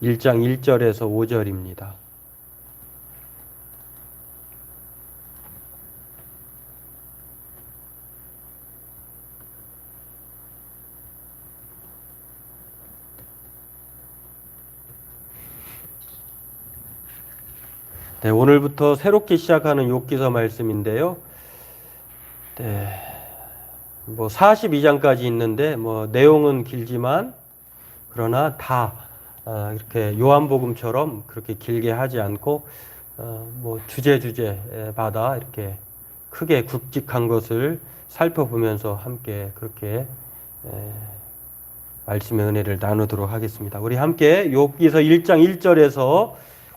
1장 1절에서 5절입니다. 네, 오늘부터 새롭게 시작하는 욥기서 말씀인데요. 네, 42장까지 있는데 내용은 길지만 그러나 다 이렇게 요한복음처럼 그렇게 길게 하지 않고 주제마다 이렇게 크게 굵직한 것을 살펴보면서 함께 그렇게 말씀의 은혜를 나누도록 하겠습니다. 우리 함께 욥기서 1장 1절에서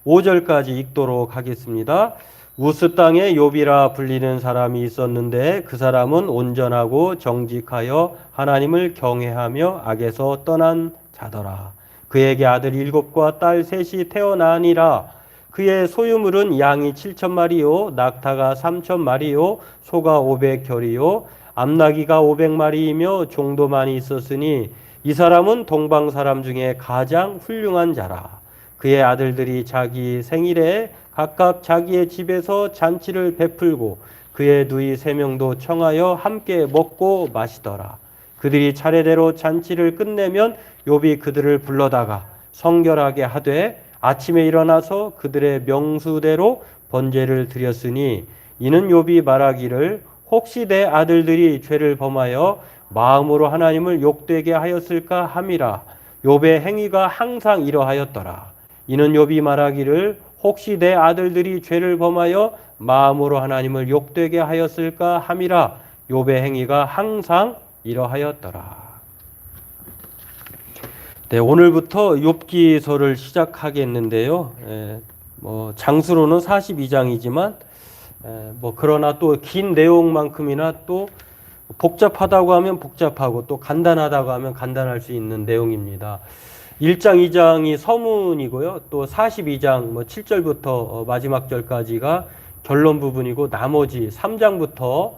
5절까지 읽도록 하겠습니다. 우스 땅에 욥이라 불리는 사람이 있었는데 그 사람은 온전하고 정직하여 하나님을 경외하며 악에서 떠난 자더라. 그에게 아들 7과 딸 3이 태어나니라. 그의 소유물은 양이 7,000마리요 낙타가 3,000마리요 소가 500결이요 암나귀가 500마리이며 종도 많이 있었으니 이 사람은 동방 사람 중에 가장 훌륭한 자라. 그의 아들들이 자기 생일에 각각 자기의 집에서 잔치를 베풀고 그의 누이 3명도 청하여 함께 먹고 마시더라. 그들이 차례대로 잔치를 끝내면 욥이 그들을 불러다가 성결하게 하되 아침에 일어나서 그들의 명수대로 번제를 드렸으니 이는 욥이 말하기를 혹시 내 아들들이 죄를 범하여 마음으로 하나님을 욕되게 하였을까 함이라. 욥의 행위가 항상 이러하였더라. 이는 욥이 말하기를 혹시 내 아들들이 죄를 범하여 마음으로 하나님을 욕되게 하였을까 함이라. 욥의 행위가 항상 이러하였더라. 네, 오늘부터 욥기서를 시작하겠는데요. 장수로는 42장이지만 그러나 또 긴 내용만큼이나 또 복잡하다고 하면 복잡하고 또 간단하다고 하면 간단할 수 있는 내용입니다. 1장, 2장이 서문이고요. 또 42장 7절부터 마지막 절까지가 결론 부분이고 나머지 3장부터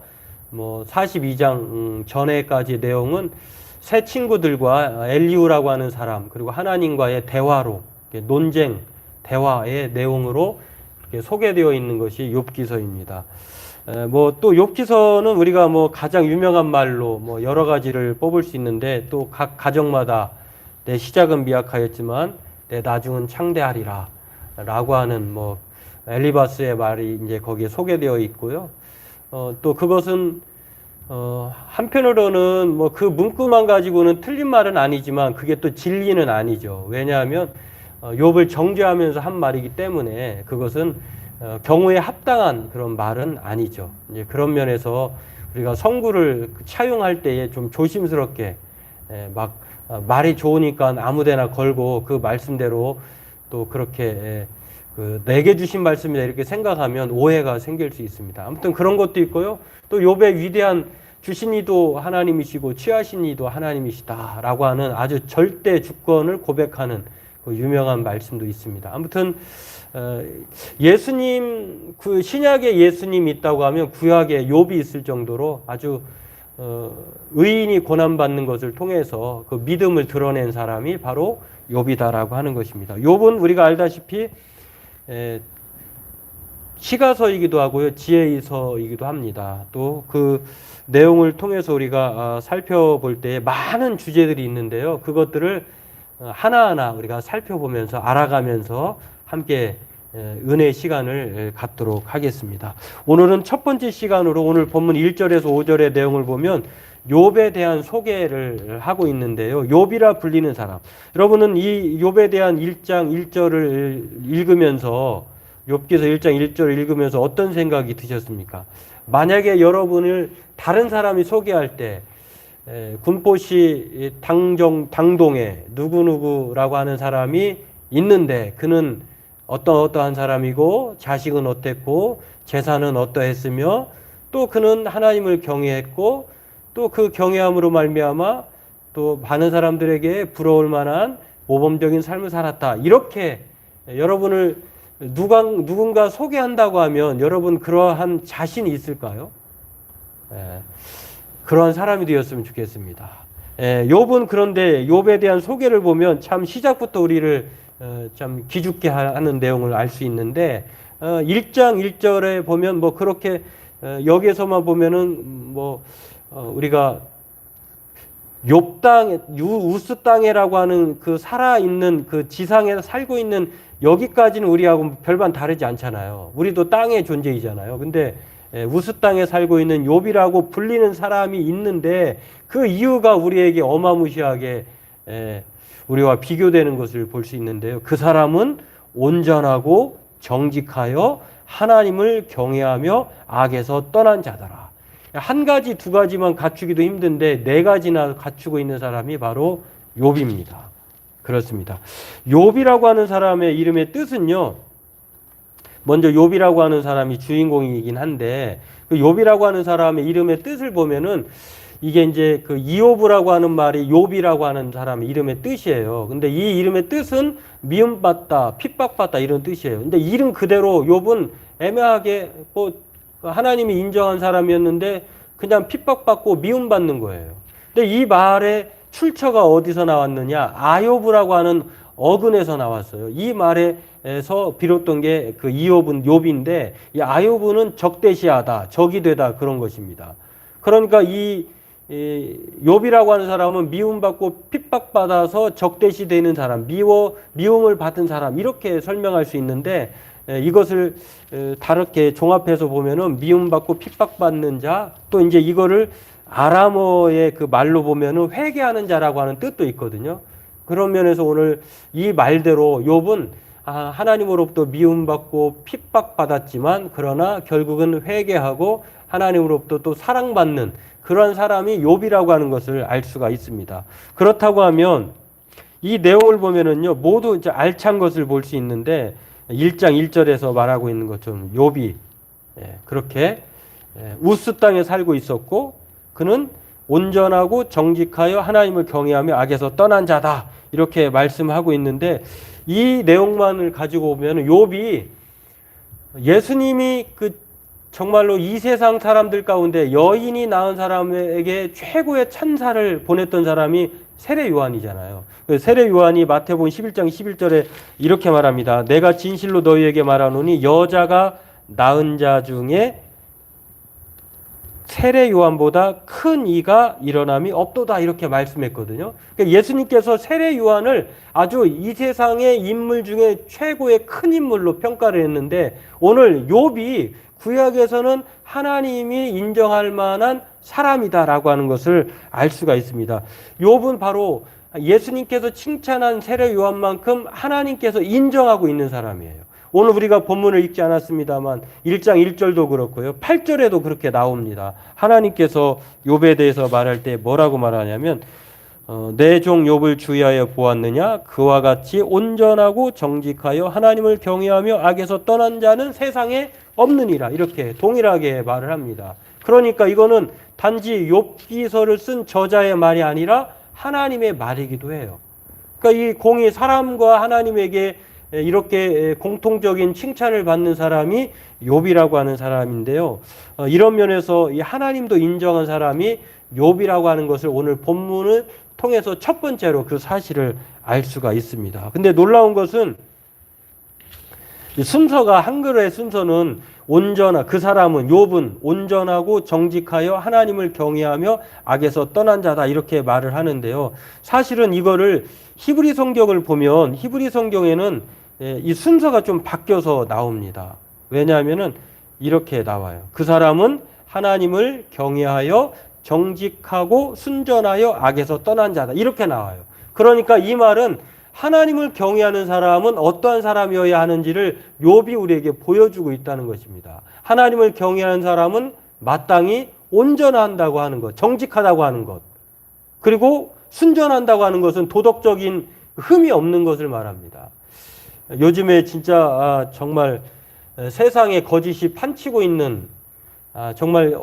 42장 전에까지 내용은 새 친구들과 엘리후라고 하는 사람 그리고 하나님과의 대화로 논쟁, 대화의 내용으로 소개되어 있는 것이 욥기서입니다. 또 욥기서는 우리가 가장 유명한 말로 여러 가지를 뽑을 수 있는데 또 각 가정마다 내 시작은 미약하였지만 내 나중은 창대하리라 라고 하는 엘리바스의 말이 이제 거기에 소개되어 있고요. 또 그것은 한편으로는 그 문구만 가지고는 틀린 말은 아니지만 그게 또 진리는 아니죠. 왜냐하면 욥을 정죄하면서 한 말이기 때문에 그것은 경우에 합당한 그런 말은 아니죠. 이제 그런 면에서 우리가 성구를 차용할 때에 좀 조심스럽게 말이 좋으니까 아무데나 걸고 그 말씀대로 또 그렇게 내게 주신 말씀이다 이렇게 생각하면 오해가 생길 수 있습니다. 아무튼 그런 것도 있고요. 또 욥의 위대한 주신 이도 하나님이시고 취하신 이도 하나님이시다라고 하는 아주 절대 주권을 고백하는 그 유명한 말씀도 있습니다. 아무튼 예수님 그 신약에 예수님이 있다고 하면 구약에 욥이 있을 정도로 아주 의인이 고난받는 것을 통해서 그 믿음을 드러낸 사람이 바로 욥이다라고 하는 것입니다. 욥은 우리가 알다시피 시가서이기도 하고요, 지혜서이기도 합니다. 또 그 내용을 통해서 우리가 살펴볼 때 많은 주제들이 있는데요. 그것들을 하나하나 우리가 살펴보면서 알아가면서 함께 은혜의 시간을 갖도록 하겠습니다. 오늘은 첫 번째 시간으로 오늘 본문 1절에서 5절의 내용을 보면 욥에 대한 소개를 하고 있는데요. 욥이라 불리는 사람. 여러분은 이 욥에 대한 1장 1절을 읽으면서 욥기서 1장 1절을 읽으면서 어떤 생각이 드셨습니까? 만약에 여러분을 다른 사람이 소개할 때 군포시 당동에 누구누구라고 하는 사람이 있는데 그는 어떠한 사람이고 자식은 어땠고 재산은 어떠했으며 또 그는 하나님을 경외했고 또 그 경외함으로 말미암아 또 많은 사람들에게 부러울 만한 모범적인 삶을 살았다. 이렇게 여러분을 누군가 소개한다고 하면 여러분 그러한 자신이 있을까요? 그러한 사람이 되었으면 좋겠습니다. 욥은 그런데 욥에 대한 소개를 보면 참 시작부터 우리를 참 기죽게 하는 내용을 알 수 있는데 1장 1절에 보면 뭐 그렇게 여기에서만 보면은 뭐 우리가 욥 땅, 우스 땅에라고 하는 그 살아있는 그 지상에 살고 있는 여기까지는 우리하고 별반 다르지 않잖아요. 우리도 땅의 존재이잖아요. 근데 우스 땅에 살고 있는 욥이라고 불리는 사람이 있는데 그 이유가 우리에게 어마무시하게 우리와 비교되는 것을 볼 수 있는데요. 그 사람은 온전하고 정직하여 하나님을 경외하며 악에서 떠난 자더라. 한 가지 두 가지만 갖추기도 힘든데 네 가지나 갖추고 있는 사람이 바로 욥입니다. 그렇습니다. 욥이라고 하는 사람의 이름의 뜻은요. 먼저 욥이라고 하는 사람이 주인공이긴 한데 그 욥이라고 하는 사람의 이름의 뜻을 보면은 이게 이제 그 이오브라고 하는 말이 욥이라고 하는 사람의 이름의 뜻이에요. 근데 이 이름의 뜻은 미움받다, 핍박받다 이런 뜻이에요. 근데 이름 그대로 욥은 애매하게 뭐 하나님이 인정한 사람이었는데 그냥 핍박받고 미움받는 거예요. 근데 이 말의 출처가 어디서 나왔느냐? 아요브라고 하는 어근에서 나왔어요. 이 말에서 비롯된 게 그 이욥은 욥인데 이 아요브는 적대시하다, 적이 되다 그런 것입니다. 그러니까 이 욥이라고 하는 사람은 미움받고 핍박받아서 적대시되는 사람, 미움을 받은 사람 이렇게 설명할 수 있는데 이것을 다르게 종합해서 보면은 미움받고 핍박받는 자, 또 이제 이거를 아람어의 그 말로 보면은 회개하는 자라고 하는 뜻도 있거든요. 그런 면에서 오늘 이 말대로 욥은 하나님으로부터 미움받고 핍박받았지만 그러나 결국은 회개하고 하나님으로부터 또 사랑받는 그런 사람이 욥이라고 하는 것을 알 수가 있습니다. 그렇다고 하면 이 내용을 보면은요, 모두 이제 알찬 것을 볼 수 있는데 1장 1절에서 말하고 있는 것처럼 욥이 그렇게 우스 땅에 살고 있었고 그는 온전하고 정직하여 하나님을 경외하며 악에서 떠난 자다 이렇게 말씀하고 있는데 이 내용만을 가지고 보면 욥이 예수님이 그 정말로 이 세상 사람들 가운데 여인이 낳은 사람에게 최고의 찬사를 보냈던 사람이 세례 요한이잖아요. 세례 요한이 마태복음 11장 11절에 이렇게 말합니다. 내가 진실로 너희에게 말하노니 여자가 낳은 자 중에 세례 요한보다 큰 이가 일어남이 없도다 이렇게 말씀했거든요. 그러니까 예수님께서 세례 요한을 아주 이 세상의 인물 중에 최고의 큰 인물로 평가를 했는데 오늘 욥이 구약에서는 하나님이 인정할 만한 사람이다라고 하는 것을 알 수가 있습니다. 욥은 바로 예수님께서 칭찬한 세례 요한만큼 하나님께서 인정하고 있는 사람이에요. 오늘 우리가 본문을 읽지 않았습니다만 1장 1절도 그렇고요. 8절에도 그렇게 나옵니다. 하나님께서 욥에 대해서 말할 때 뭐라고 말하냐면 내 종 욥을 주의하여 보았느냐 그와 같이 온전하고 정직하여 하나님을 경외하며 악에서 떠난 자는 세상에 없느니라 이렇게 동일하게 말을 합니다. 그러니까 이거는 단지 욥기서를 쓴 저자의 말이 아니라 하나님의 말이기도 해요. 그러니까 이 공이 사람과 하나님에게 이렇게 공통적인 칭찬을 받는 사람이 욥이라고 하는 사람인데요. 이런 면에서 이 하나님도 인정한 사람이 욥이라고 하는 것을 오늘 본문을 통해서 첫 번째로 그 사실을 알 수가 있습니다. 근데 놀라운 것은 순서가 한글의 순서는 그 사람은 욥은 온전하고 정직하여 하나님을 경외하며 악에서 떠난 자다 이렇게 말을 하는데요. 사실은 이거를 히브리 성경을 보면 히브리 성경에는 이 순서가 좀 바뀌어서 나옵니다. 왜냐하면은 이렇게 나와요. 그 사람은 하나님을 경외하여 정직하고 순전하여 악에서 떠난 자다 이렇게 나와요. 그러니까 이 말은 하나님을 경외하는 사람은 어떠한 사람이어야 하는지를 욥이 우리에게 보여주고 있다는 것입니다. 하나님을 경외하는 사람은 마땅히 온전한다고 하는 것, 정직하다고 하는 것, 그리고 순전한다고 하는 것은 도덕적인 흠이 없는 것을 말합니다. 요즘에 진짜 정말 세상에 거짓이 판치고 있는 정말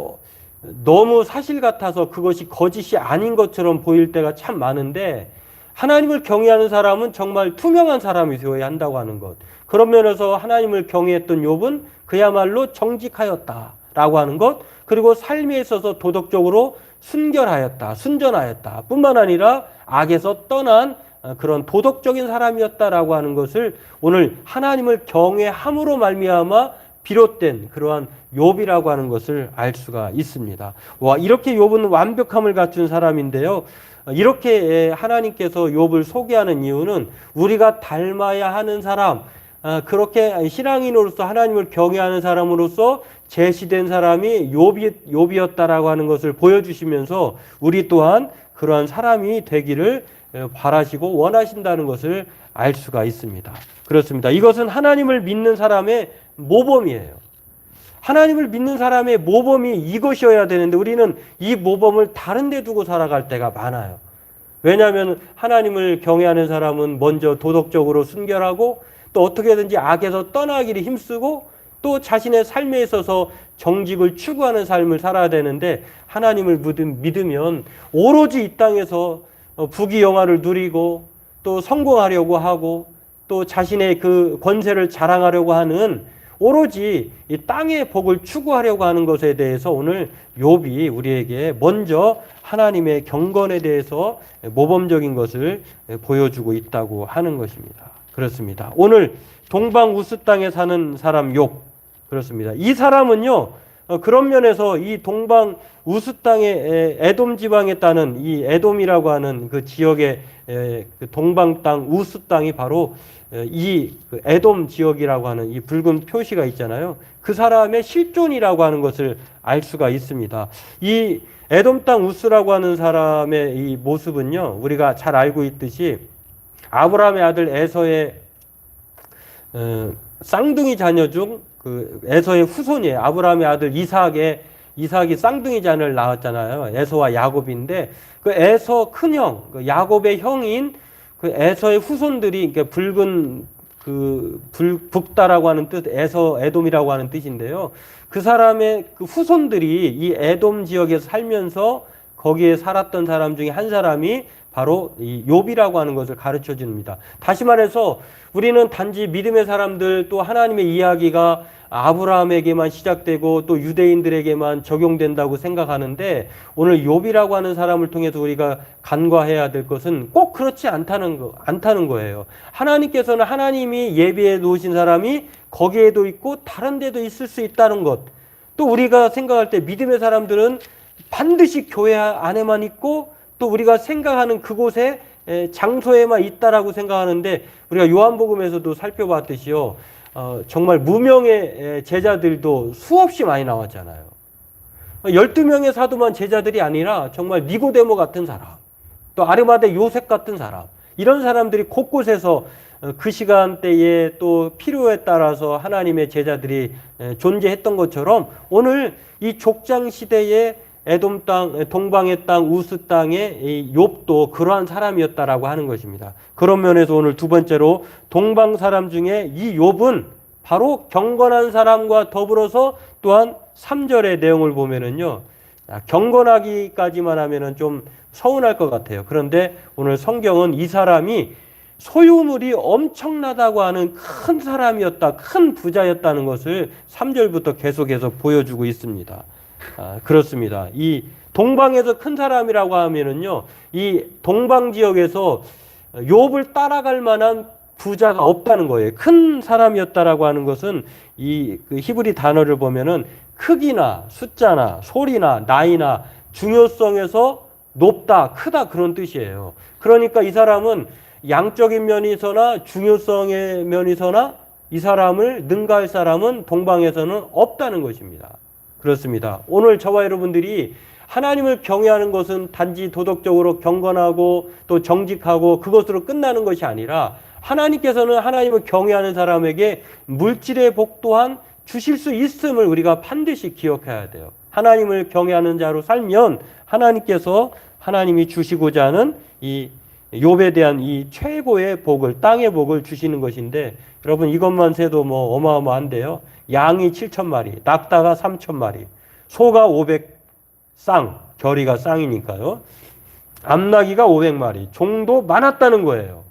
너무 사실 같아서 그것이 거짓이 아닌 것처럼 보일 때가 참 많은데 하나님을 경외하는 사람은 정말 투명한 사람이 되어야 한다고 하는 것. 그런 면에서 하나님을 경외했던 욥은 그야말로 정직하였다라고 하는 것. 그리고 삶에 있어서 도덕적으로 순결하였다, 순전하였다 뿐만 아니라 악에서 떠난 그런 도덕적인 사람이었다라고 하는 것을 오늘 하나님을 경외함으로 말미암아 비롯된 그러한 욥이라고 하는 것을 알 수가 있습니다. 와, 이렇게 욥은 완벽함을 갖춘 사람인데요. 이렇게 하나님께서 욥을 소개하는 이유는 우리가 닮아야 하는 사람, 그렇게 신앙인으로서 하나님을 경외하는 사람으로서 제시된 사람이 욥이었다라고 하는 것을 보여주시면서 우리 또한 그러한 사람이 되기를 바라시고 원하신다는 것을 알 수가 있습니다. 그렇습니다. 이것은 하나님을 믿는 사람의 모범이에요. 하나님을 믿는 사람의 모범이 이것이어야 되는데 우리는 이 모범을 다른 데 두고 살아갈 때가 많아요. 왜냐하면 하나님을 경외하는 사람은 먼저 도덕적으로 순결하고 또 어떻게든지 악에서 떠나기를 힘쓰고 또 자신의 삶에 있어서 정직을 추구하는 삶을 살아야 되는데 하나님을 믿으면 오로지 이 땅에서 부귀영화를 누리고 또 성공하려고 하고 또 자신의 그 권세를 자랑하려고 하는 오로지 이 땅의 복을 추구하려고 하는 것에 대해서 오늘 욥이 우리에게 먼저 하나님의 경건에 대해서 모범적인 것을 보여주고 있다고 하는 것입니다. 그렇습니다. 오늘 동방 우스 땅에 사는 사람 욥, 그렇습니다. 이 사람은요, 그런 면에서 이 동방 우스 땅의 에돔 지방에 따는 이 에돔이라고 하는 그 지역의 그 동방 땅 우스 땅이 바로 이 에돔 지역이라고 하는 이 붉은 표시가 있잖아요. 그 사람의 실존이라고 하는 것을 알 수가 있습니다. 이 에돔 땅 우스라고 하는 사람의 이 모습은요, 우리가 잘 알고 있듯이 아브라함의 아들 에서의 쌍둥이 자녀 중 그 에서의 후손이에요. 아브라함의 아들 이삭이 쌍둥이 자녀를 낳았잖아요. 에서와 야곱인데 그 에서 큰형, 그 야곱의 형인 그 에서의 후손들이 그러니까 붉은 북다라고 하는 뜻, 에돔이라고 하는 뜻인데요. 그 사람의 그 후손들이 이 에돔 지역에서 살면서 거기에 살았던 사람 중에 한 사람이 바로 이 욥이라고 하는 것을 가르쳐 줍니다. 다시 말해서 우리는 단지 믿음의 사람들 또 하나님의 이야기가 아브라함에게만 시작되고 또 유대인들에게만 적용된다고 생각하는데 오늘 욥이라고 하는 사람을 통해서 우리가 간과해야 될 것은 꼭 그렇지 않다는 거예요. 하나님께서는 하나님이 예비해 놓으신 사람이 거기에도 있고 다른 데도 있을 수 있다는 것. 또 우리가 생각할 때 믿음의 사람들은 반드시 교회 안에만 있고 또 우리가 생각하는 그곳에 장소에만 있다라고 생각하는데 우리가 요한복음에서도 살펴봤듯이요. 정말 무명의 제자들도 수없이 많이 나왔잖아요. 12명의 사도만 제자들이 아니라 정말 니고데모 같은 사람, 또 아르마대 요셉 같은 사람, 이런 사람들이 곳곳에서 그 시간대에 또 필요에 따라서 하나님의 제자들이 존재했던 것처럼 오늘 이 족장 시대에 에돔 땅, 동방의 땅, 우스 땅의 욥도 그러한 사람이었다라고 하는 것입니다. 그런 면에서 오늘 두 번째로 동방 사람 중에 이 욥은 바로 경건한 사람과 더불어서 또한 3절의 내용을 보면은요, 경건하기까지만 하면은 좀 서운할 것 같아요. 그런데 오늘 성경은 이 사람이 소유물이 엄청나다고 하는 큰 사람이었다, 큰 부자였다는 것을 3절부터 계속해서 보여주고 있습니다. 그렇습니다. 이 동방에서 큰 사람이라고 하면은요, 이 동방 지역에서 욥을 따라갈 만한 부자가 없다는 거예요. 큰 사람이었다라고 하는 것은 이 히브리 단어를 보면은 크기나 숫자나 소리나 나이나 중요성에서 높다, 크다 그런 뜻이에요. 그러니까 이 사람은 양적인 면에서나 중요성의 면에서나 이 사람을 능가할 사람은 동방에서는 없다는 것입니다. 그렇습니다. 오늘 저와 여러분들이 하나님을 경외하는 것은 단지 도덕적으로 경건하고 또 정직하고 그것으로 끝나는 것이 아니라 하나님께서는 하나님을 경외하는 사람에게 물질의 복 또한 주실 수 있음을 우리가 반드시 기억해야 돼요. 하나님을 경외하는 자로 살면 하나님께서 하나님이 주시고자 하는 이 욥에 대한 이 최고의 복을, 땅의 복을 주시는 것인데 여러분 이것만 세도 뭐 어마어마한데요. 양이 7,000마리, 낙타가 3,000마리, 소가 500쌍, 결의가 쌍이니까요. 암나귀가 500마리, 종도 많았다는 거예요.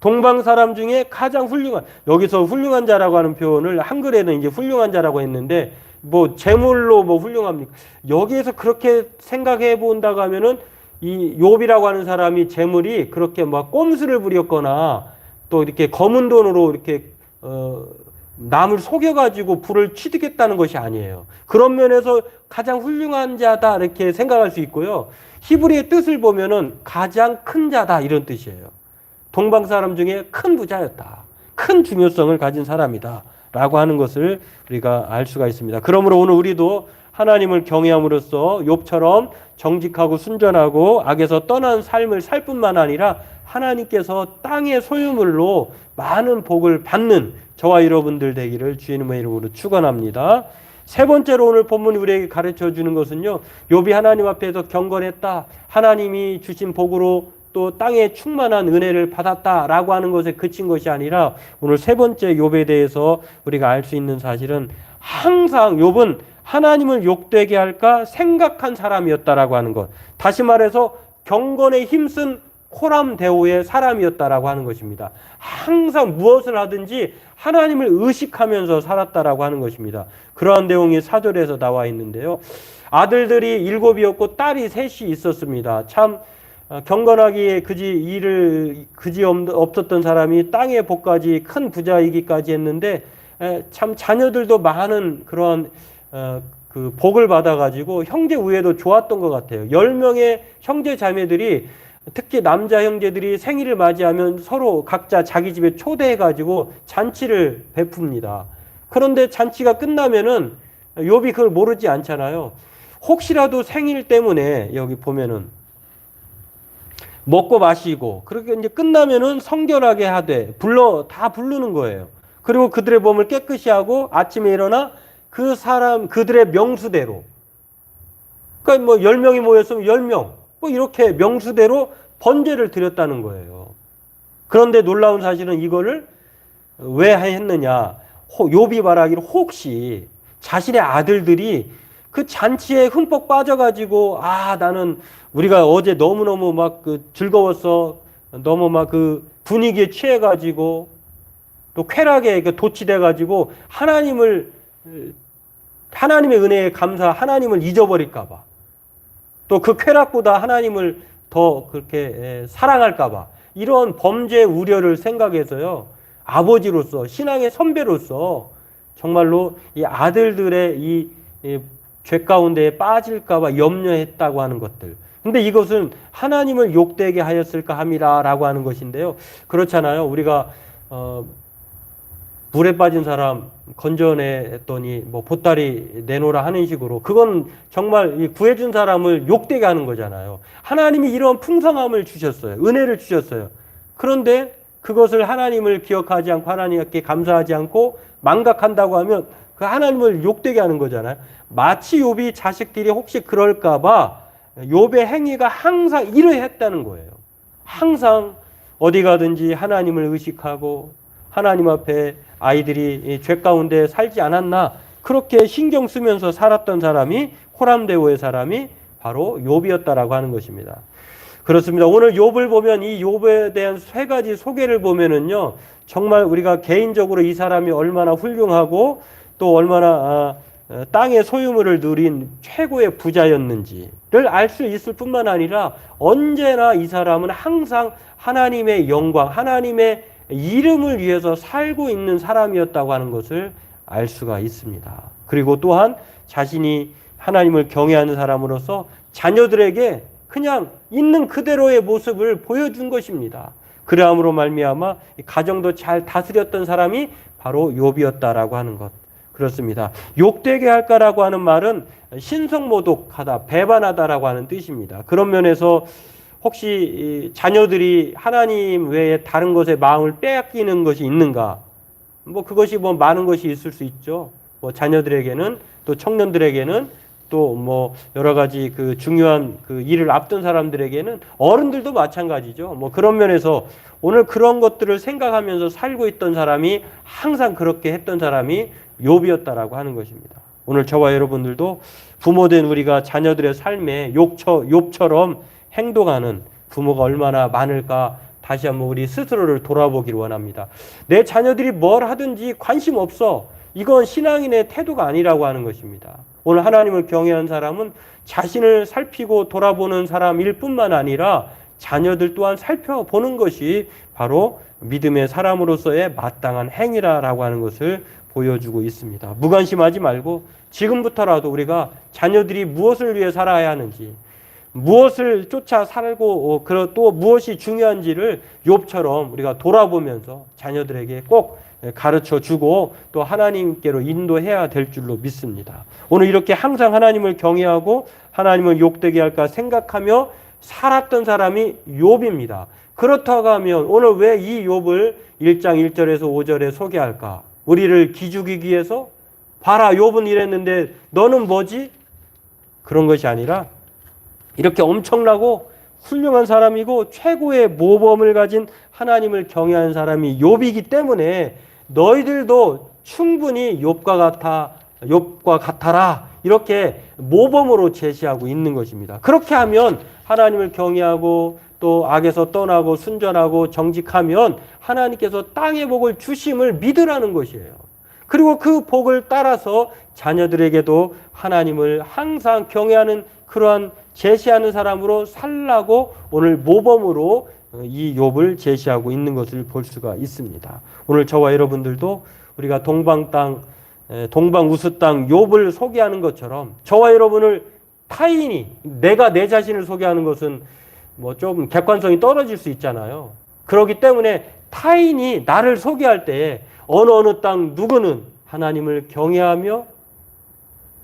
동방 사람 중에 가장 훌륭한, 여기서 훌륭한 자라고 하는 표현을 한글에는 이제 훌륭한 자라고 했는데 뭐 재물로 뭐 훌륭합니까? 여기에서 그렇게 생각해 본다고 하면은 이 욥이라고 하는 사람이 재물이 그렇게 막 꼼수를 부렸거나 또 이렇게 검은 돈으로 이렇게 남을 속여가지고 부를 취득했다는 것이 아니에요. 그런 면에서 가장 훌륭한 자다 이렇게 생각할 수 있고요. 히브리의 뜻을 보면은 가장 큰 자다 이런 뜻이에요. 동방 사람 중에 큰 부자였다. 큰 중요성을 가진 사람이다. 라고 하는 것을 우리가 알 수가 있습니다. 그러므로 오늘 우리도 하나님을 경외함으로써 욥처럼 정직하고 순전하고 악에서 떠난 삶을 살 뿐만 아니라 하나님께서 땅의 소유물로 많은 복을 받는 저와 여러분들 되기를 주님의 이름으로 축원합니다. 세 번째로 오늘 본문이 우리에게 가르쳐 주는 것은요. 욥이 하나님 앞에서 경건했다. 하나님이 주신 복으로 또 땅에 충만한 은혜를 받았다라고 하는 것에 그친 것이 아니라 오늘 세 번째 욥에 대해서 우리가 알 수 있는 사실은 항상 욥은 하나님을 욕되게 할까 생각한 사람이었다라고 하는 것. 다시 말해서 경건에 힘쓴 코람데오의 사람이었다라고 하는 것입니다. 항상 무엇을 하든지 하나님을 의식하면서 살았다라고 하는 것입니다. 그러한 내용이 4절에서 나와 있는데요. 아들들이 7이었고 딸이 3이 있었습니다. 참 경건하기에 그지 없었던 사람이 땅의 복까지 큰 부자이기까지 했는데 참 자녀들도 많은 그런 그 복을 받아가지고 형제 우애도 좋았던 것 같아요. 10명의 형제 자매들이 특히 남자 형제들이 생일을 맞이하면 서로 각자 자기 집에 초대해가지고 잔치를 베풉니다. 그런데 잔치가 끝나면은 욥이 그걸 모르지 않잖아요. 혹시라도 생일 때문에 여기 보면은 먹고 마시고 그렇게 이제 끝나면은 성결하게 하되 다 부르는 거예요. 그리고 그들의 몸을 깨끗이 하고 아침에 일어나 그들의 명수대로 그러니까 뭐 10명이 모였으면 10명 뭐 이렇게 명수대로 번제를 드렸다는 거예요. 그런데 놀라운 사실은 이거를 왜 했느냐. 욥이 말하기를 혹시 자신의 아들들이 그 잔치에 흠뻑 빠져가지고 나는 우리가 어제 너무너무 막 즐거웠어. 너무 막 그 분위기에 취해가지고 또 쾌락에 도취돼가지고 하나님의 은혜에 하나님을 잊어버릴까봐 또 그 쾌락보다 하나님을 더 그렇게 사랑할까봐 이런 범죄 우려를 생각해서요. 아버지로서 신앙의 선배로서 정말로 이 아들들의 이 죄 가운데 빠질까봐 염려했다고 하는 것들. 근데 이것은 하나님을 욕되게 하였을까 함이라라고 하는 것인데요. 그렇잖아요. 우리가 물에 빠진 사람 건져냈더니 뭐 보따리 내놓으라 하는 식으로 그건 정말 구해준 사람을 욕되게 하는 거잖아요. 하나님이 이런 풍성함을 주셨어요. 은혜를 주셨어요. 그런데 그것을 하나님을 기억하지 않고 하나님께 감사하지 않고 망각한다고 하면 그 하나님을 욕되게 하는 거잖아요. 마치 욥이 자식들이 혹시 그럴까 봐 욥의 행위가 항상 이러했다는 거예요. 항상 어디 가든지 하나님을 의식하고 하나님 앞에 아이들이 죄 가운데 살지 않았나 그렇게 신경 쓰면서 살았던 사람이 호람데오의 사람이 바로 욥이었다라고 하는 것입니다. 그렇습니다. 오늘 욥을 보면 이 욥에 대한 세 가지 소개를 보면은요. 정말 우리가 개인적으로 이 사람이 얼마나 훌륭하고 또 얼마나 땅의 소유물을 누린 최고의 부자였는지를 알 수 있을 뿐만 아니라 언제나 이 사람은 항상 하나님의 영광, 하나님의 이름을 위해서 살고 있는 사람이었다고 하는 것을 알 수가 있습니다. 그리고 또한 자신이 하나님을 경외하는 사람으로서 자녀들에게 그냥 있는 그대로의 모습을 보여준 것입니다. 그러함으로 말미암아 가정도 잘 다스렸던 사람이 바로 욥이었다라고 하는 것. 그렇습니다. 욕되게 할까라고 하는 말은 신성모독하다, 배반하다라고 하는 뜻입니다. 그런 면에서 혹시 자녀들이 하나님 외에 다른 것에 마음을 빼앗기는 것이 있는가? 뭐 그것이 뭐 많은 것이 있을 수 있죠. 뭐 자녀들에게는 또 청년들에게는 또 뭐 여러 가지 그 중요한 그 일을 앞둔 사람들에게는 어른들도 마찬가지죠. 뭐 그런 면에서 오늘 그런 것들을 생각하면서 살고 있던 사람이 항상 그렇게 했던 사람이 욥이었다라고 하는 것입니다. 오늘 저와 여러분들도 부모된 우리가 자녀들의 삶에 욥처럼 행동하는 부모가 얼마나 많을까 다시 한번 우리 스스로를 돌아보기를 원합니다. 내 자녀들이 뭘 하든지 관심 없어. 이건 신앙인의 태도가 아니라고 하는 것입니다. 오늘 하나님을 경외한 사람은 자신을 살피고 돌아보는 사람일 뿐만 아니라 자녀들 또한 살펴보는 것이 바로 믿음의 사람으로서의 마땅한 행위라고 하는 것을 보여주고 있습니다. 무관심하지 말고 지금부터라도 우리가 자녀들이 무엇을 위해 살아야 하는지, 무엇을 쫓아 살고 또 무엇이 중요한지를 욥처럼 우리가 돌아보면서 자녀들에게 꼭 가르쳐 주고 또 하나님께로 인도해야 될 줄로 믿습니다. 오늘 이렇게 항상 하나님을 경외하고 하나님을 욕되게 할까 생각하며 살았던 사람이 욥입니다. 그렇다고 하면 오늘 왜 이 욥을 1장 1절에서 5절에 소개할까? 우리를 기죽이기 위해서? 봐라, 욥은 이랬는데 너는 뭐지? 그런 것이 아니라 이렇게 엄청나고 훌륭한 사람이고 최고의 모범을 가진 하나님을 경외하는 사람이 욥이기 때문에 너희들도 충분히 욥과 같아라 이렇게 모범으로 제시하고 있는 것입니다. 그렇게 하면 하나님을 경외하고 또 악에서 떠나고 순전하고 정직하면 하나님께서 땅의 복을 주심을 믿으라는 것이에요. 그리고 그 복을 따라서 자녀들에게도 하나님을 항상 경외하는 그러한 제시하는 사람으로 살라고 오늘 모범으로 이 욥을 제시하고 있는 것을 볼 수가 있습니다. 오늘 저와 여러분들도 우리가 동방우스 땅 욥을 소개하는 것처럼 저와 여러분을 타인이 내가 내 자신을 소개하는 것은 뭐 좀 객관성이 떨어질 수 있잖아요. 그렇기 때문에 타인이 나를 소개할 때에 어느 땅 누구는 하나님을 경외하며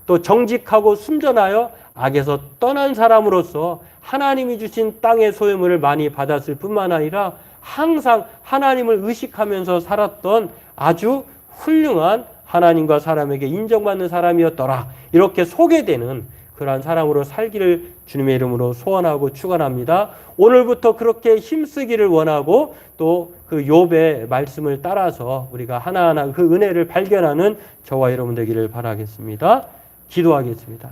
또 정직하고 순전하여 악에서 떠난 사람으로서 하나님이 주신 땅의 소유물을 많이 받았을 뿐만 아니라 항상 하나님을 의식하면서 살았던 아주 훌륭한 하나님과 사람에게 인정받는 사람이었더라. 이렇게 소개되는 그러한 사람으로 살기를 주님의 이름으로 소원하고 축원합니다. 오늘부터 그렇게 힘쓰기를 원하고 또 그 욥의 말씀을 따라서 우리가 하나하나 그 은혜를 발견하는 저와 여러분 되기를 바라겠습니다. 기도하겠습니다.